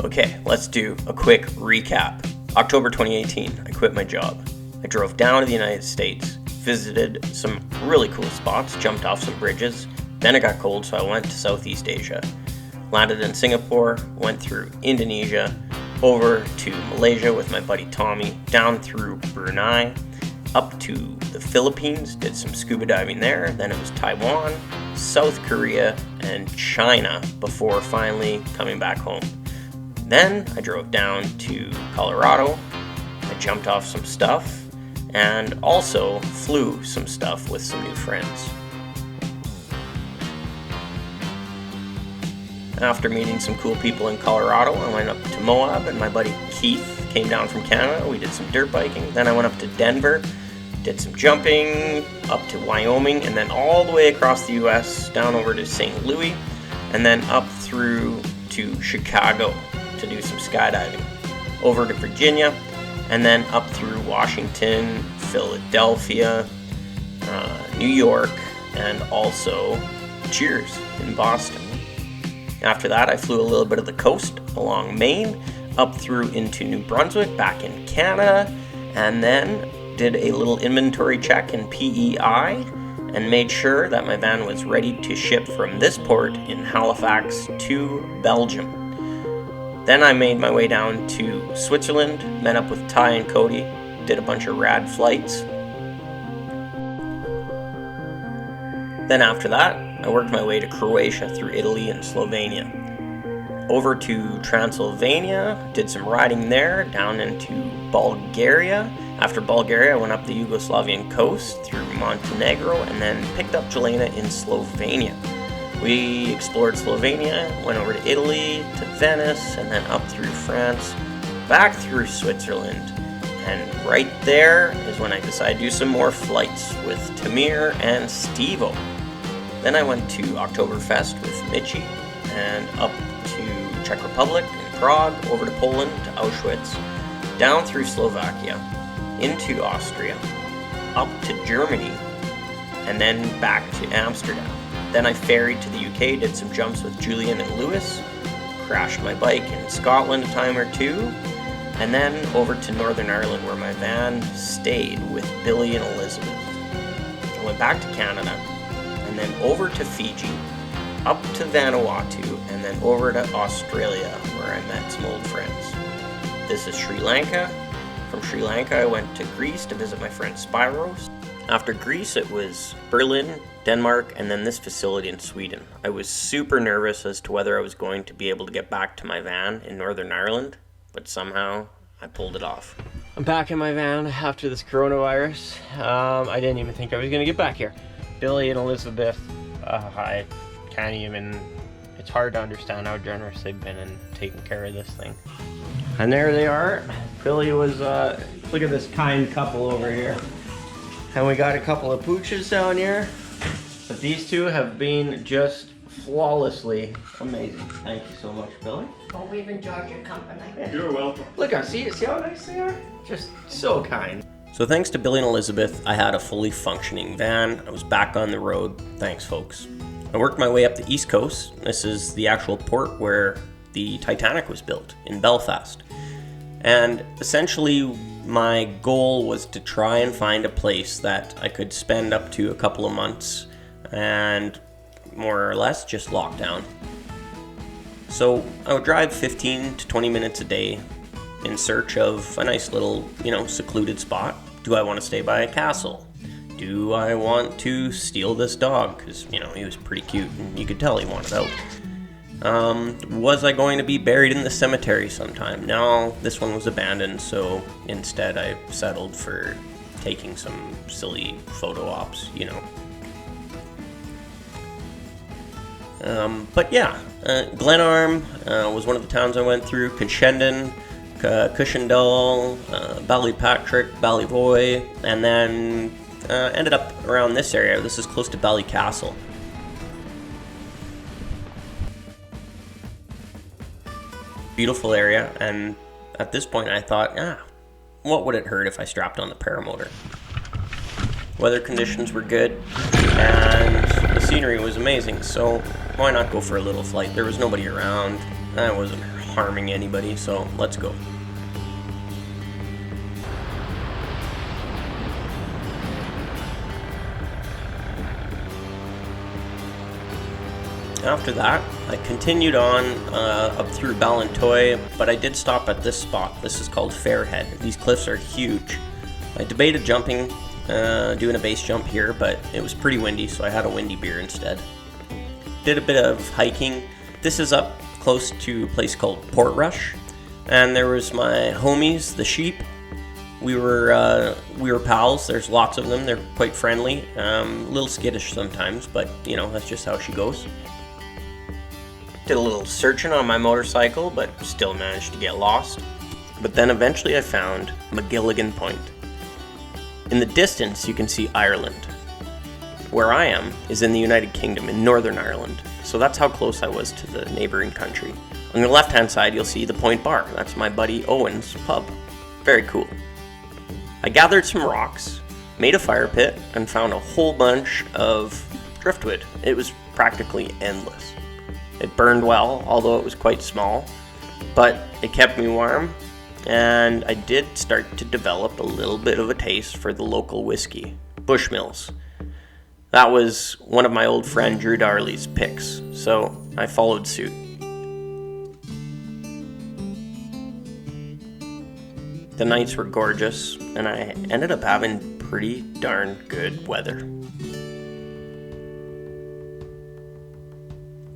Okay, let's do a quick recap. October 2018, I quit my job. I drove down to the United States, visited some really cool spots, jumped off some bridges. Then it got cold, so I went to Southeast Asia. Landed in Singapore, went through Indonesia, over to Malaysia with my buddy Tommy, down through Brunei, up to the Philippines, did some scuba diving there. Then it was Taiwan, South Korea, and China before finally coming back home. Then I drove down to Colorado, I jumped off some stuff, and also flew some stuff with some new friends. After meeting some cool people in Colorado, I went up to Moab, and my buddy Keith came down from Canada. We did some dirt biking. Then I went up to Denver, did some jumping, up to Wyoming, and then all the way across the US, down over to St. Louis, and then up through to Chicago to do some skydiving, over to Virginia, and then up through Washington, Philadelphia, New York, and also Cheers in Boston. After that, I flew a little bit of the coast along Maine, up through into New Brunswick, back in Canada, and then did a little inventory check in PEI and made sure that my van was ready to ship from this port in Halifax to Belgium. Then I made my way down to Switzerland, met up with Ty and Cody, did a bunch of rad flights. Then after that, I worked my way to Croatia through Italy and Slovenia. Over to Transylvania, did some riding there, down into Bulgaria. After Bulgaria, I went up the Yugoslavian coast through Montenegro and then picked up Jelena in Slovenia. We explored Slovenia, went over to Italy, to Venice, and then up through France, back through Switzerland. And right there is when I decided to do some more flights with Tamir and Steve-O. Then I went to Oktoberfest with Mitchie and up to Czech Republic and Prague, over to Poland, to Auschwitz, down through Slovakia, into Austria, up to Germany, and then back to Amsterdam. Then I ferried to the UK, did some jumps with Julian and Lewis, crashed my bike in Scotland a time or two, and then over to Northern Ireland where my van stayed with Billy and Elizabeth. I went back to Canada, and then over to Fiji, up to Vanuatu, and then over to Australia where I met some old friends. This is Sri Lanka. From Sri Lanka I went to Greece to visit my friend Spyros. After Greece it was Berlin, Denmark, and then this facility in Sweden. I was super nervous as to whether I was going to be able to get back to my van in Northern Ireland, but somehow I pulled it off. I'm back in my van after this coronavirus. I didn't even think I was going to get back here. Billy and Elizabeth, I can't even, it's hard to understand how generous they've been in taking care of this thing. And there they are. Billy was, look at this kind couple over here. And we got a couple of pooches down here. But these two have been just flawlessly amazing. Thank you so much, Billy. Well, we've enjoyed your company. You're welcome. Look, see how nice they are? Just so kind. So thanks to Billy and Elizabeth, I had a fully functioning van. I was back on the road. Thanks, folks. I worked my way up the East Coast. This is the actual port where the Titanic was built, in Belfast. And essentially, my goal was to try and find a place that I could spend up to a couple of months and more or less just lock down. So I would drive 15 to 20 minutes a day in search of a nice little, secluded spot. Do I want to stay by a castle? Do I want to steal this dog? Because, he was pretty cute and you could tell he wanted out. Was I going to be buried in the cemetery sometime? No, this one was abandoned, so instead I settled for taking some silly photo ops, But yeah, Glenarm was one of the towns I went through, Conshendon, Cushendall, Ballypatrick, Ballyvoy, and then ended up around this area. This is close to Ballycastle. Beautiful area, and at this point I thought, what would it hurt if I strapped on the paramotor? Weather conditions were good, and the scenery was amazing, so why not go for a little flight? There was nobody around, I wasn't harming anybody, so let's go. After that, I continued on up through Ballantoy, but I did stop at this spot. This is called Fairhead. These cliffs are huge. I debated jumping, doing a base jump here, but it was pretty windy, so I had a windy beer instead. Did a bit of hiking. This is up close to a place called Portrush, and there was my homies, the sheep. We were pals. There's lots of them. They're quite friendly, a little skittish sometimes, but you know, that's just how she goes. Did a little searching on my motorcycle, but still managed to get lost. But then eventually I found Magilligan Point. In the distance you can see Ireland. Where I am is in the United Kingdom, in Northern Ireland. So that's how close I was to the neighboring country. On the left hand side you'll see the Point Bar. That's my buddy Owen's pub. Very cool. I gathered some rocks, made a fire pit, and found a whole bunch of driftwood. It was practically endless. It burned well, although it was quite small, but it kept me warm, and I did start to develop a little bit of a taste for the local whiskey, Bushmills. That was one of my old friend Drew Darley's picks, so I followed suit. The nights were gorgeous, and I ended up having pretty darn good weather.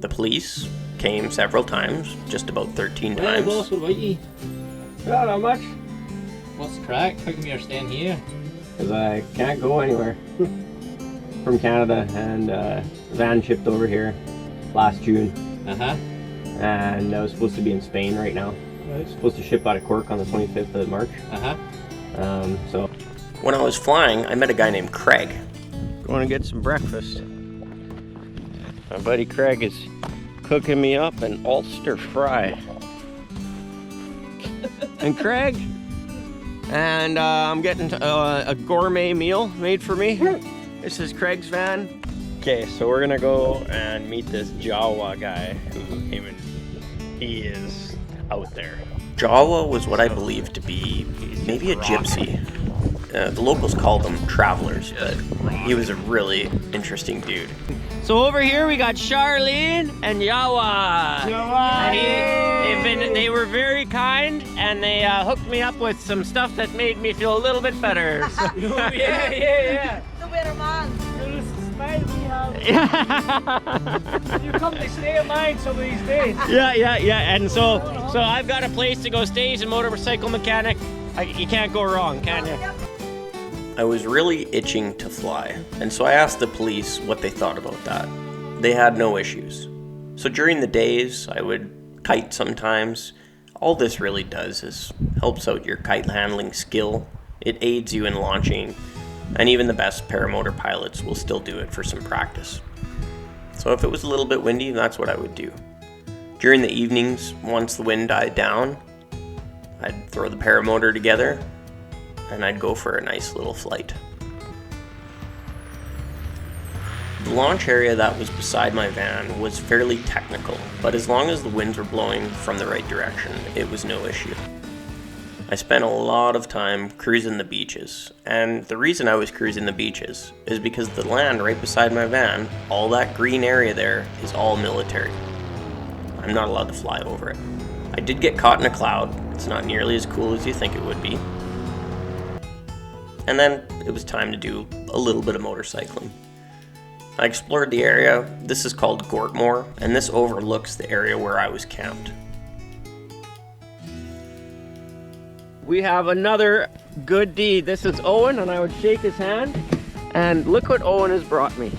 The police came several times, just about 13 times. Boss, what about you? Not much, What's the crack? How come you're staying here? because I can't go anywhere from Canada, and van shipped over here last June, Uh-huh. and I was supposed to be in Spain right now. I was supposed to ship out of Cork on the 25th of March. So When I was flying, I met a guy named Craig. Going to get some breakfast. My buddy Craig is cooking me up an Ulster fry. And Craig, and I'm getting a gourmet meal made for me. This is Craig's van. Okay, so we're gonna go and meet this Jawa guy who came in. He is out there. Jawa was what I believe to be maybe a gypsy. The locals call them travelers, but he was a really interesting dude. So over here we got Charlene and Yawa. And they were very kind, and they hooked me up with some stuff that made me feel a little bit better. Yeah. The better man. This is the smile we have. You come to stay of mine some of these days. Yeah. And so I've got a place to go stay as a motorcycle mechanic. You can't go wrong, can you? I was really itching to fly, and so I asked the police what they thought about that. They had no issues. So during the days, I would kite sometimes. All this really does is helps out your kite handling skill. It aids you in launching, and even the best paramotor pilots will still do it for some practice. So if it was a little bit windy, that's what I would do. During the evenings, once the wind died down, I'd throw the paramotor together, and I'd go for a nice little flight. The launch area that was beside my van was fairly technical, but as long as the winds were blowing from the right direction, it was no issue. I spent a lot of time cruising the beaches, and the reason I was cruising the beaches is because the land right beside my van, all that green area there, is all military. I'm not allowed to fly over it. I did get caught in a cloud. It's not nearly as cool as you think it would be. And then it was time to do a little bit of motorcycling. I explored the area. This is called Gortmore, and this overlooks the area where I was camped. We have another good deed. This is Owen, and I would shake his hand. And look what Owen has brought me.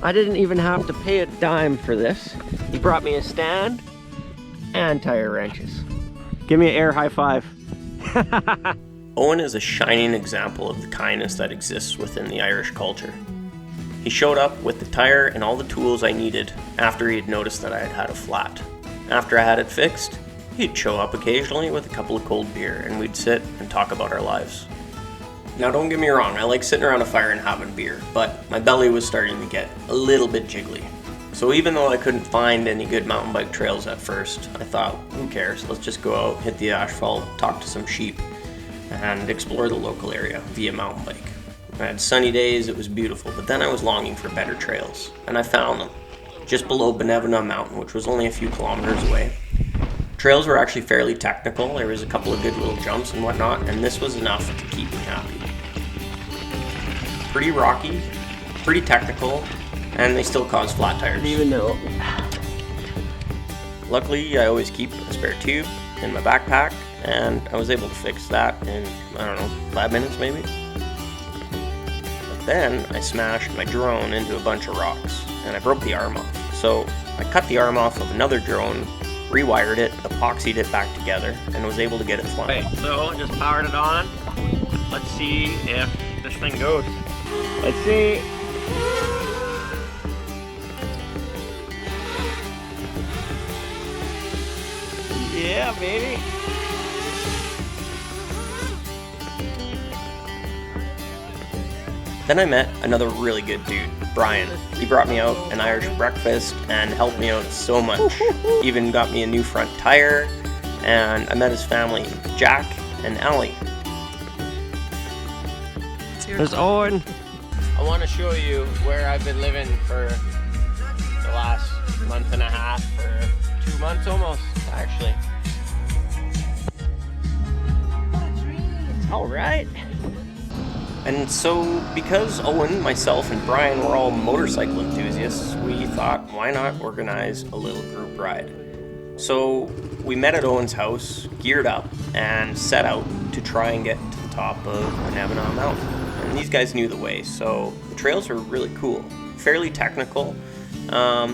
I didn't even have to pay a dime for this. He brought me a stand and tire wrenches. Give me an air high five. Owen is a shining example of the kindness that exists within the Irish culture. He showed up with the tire and all the tools I needed after he had noticed that I had had a flat. After I had it fixed, he'd show up occasionally with a couple of cold beer, and we'd sit and talk about our lives. Now don't get me wrong, I like sitting around a fire and having beer, but my belly was starting to get a little bit jiggly. So even though I couldn't find any good mountain bike trails at first, I thought, who cares? Let's just go out, hit the asphalt, talk to some sheep, and explore the local area via mountain bike. I had sunny days, it was beautiful, but then I was longing for better trails, and I found them just below Benevena Mountain, which was only a few kilometers away. Trails were actually fairly technical. There was a couple of good little jumps and whatnot, and this was enough to keep me happy. Pretty rocky, pretty technical, and they still cause flat tires. Even though. Luckily, I always keep a spare tube in my backpack, and I was able to fix that in, 5 minutes maybe. But then I smashed my drone into a bunch of rocks, and I broke the arm off. So I cut the arm off of another drone, rewired it, epoxied it back together, and was able to get it flying. Okay, so just powered it on. Let's see if this thing goes. Let's see. Yeah, baby. Then I met another really good dude, Brian. He brought me out an Irish breakfast and helped me out so much. Even got me a new front tire, and I met his family, Jack and Allie. There's Owen. I want to show you where I've been living for the last month and a half, or 2 months almost, actually. All right. And so, because Owen, myself, and Brian were all motorcycle enthusiasts, we thought, why not organize a little group ride? So, we met at Owen's house, geared up, and set out to try and get to the top of Benevena Mountain. And these guys knew the way, so the trails were really cool. Fairly technical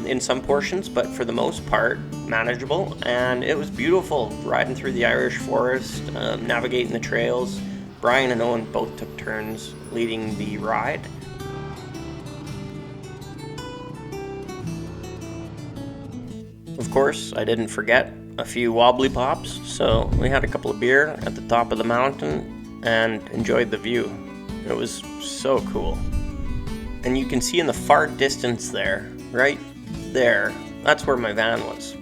in some portions, but for the most part, manageable. And it was beautiful, riding through the Irish forest, navigating the trails. Brian and Owen both took turns leading the ride. Of course, I didn't forget a few wobbly pops, so we had a couple of beer at the top of the mountain and enjoyed the view. It was so cool. And you can see in the far distance there, right there, that's where my van was.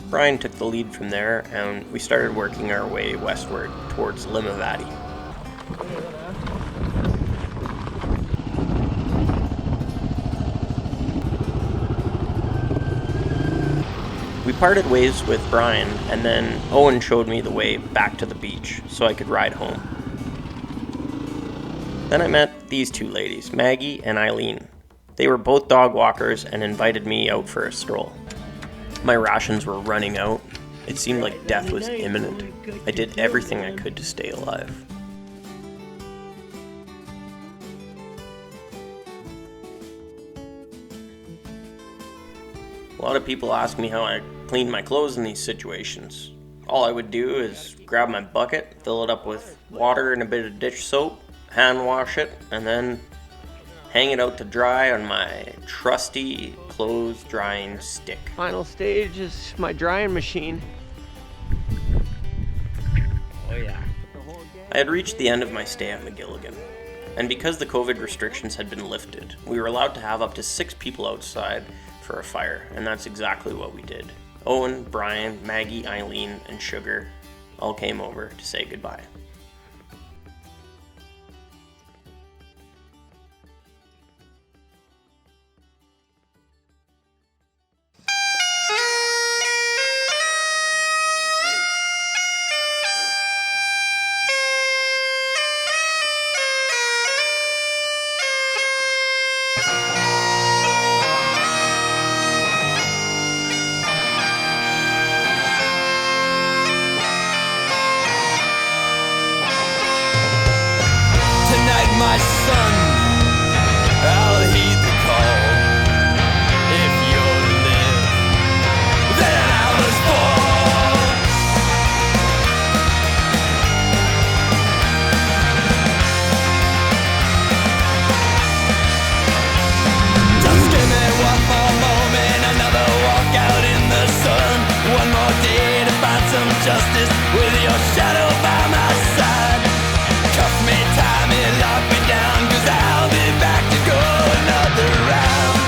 Brian took the lead from there, and we started working our way westward towards Limavady. We parted ways with Brian, and then Owen showed me the way back to the beach so I could ride home. Then I met these two ladies, Maggie and Eileen. They were both dog walkers and invited me out for a stroll. My rations were running out. It seemed like death was imminent. I did everything I could to stay alive. A lot of people ask me how I clean my clothes in these situations. All I would do is grab my bucket, fill it up with water and a bit of dish soap, hand wash it, and then hang it out to dry on my trusty clothes drying stick. Final stage is my drying machine. Oh yeah. I had reached the end of my stay at Magilligan, and because the COVID restrictions had been lifted, we were allowed to have up to 6 people outside for a fire, and that's exactly what we did. Owen, Brian, Maggie, Eileen, and Sugar all came over to say goodbye. My son, I'll heed the call. If you're to live, then I was born. Just give me one more moment, another walk out in the sun. One more day to find some justice with your shadow by my side. Cuff me, tie me, lock me down, 'cause I'll be back to go another round.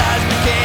eyes became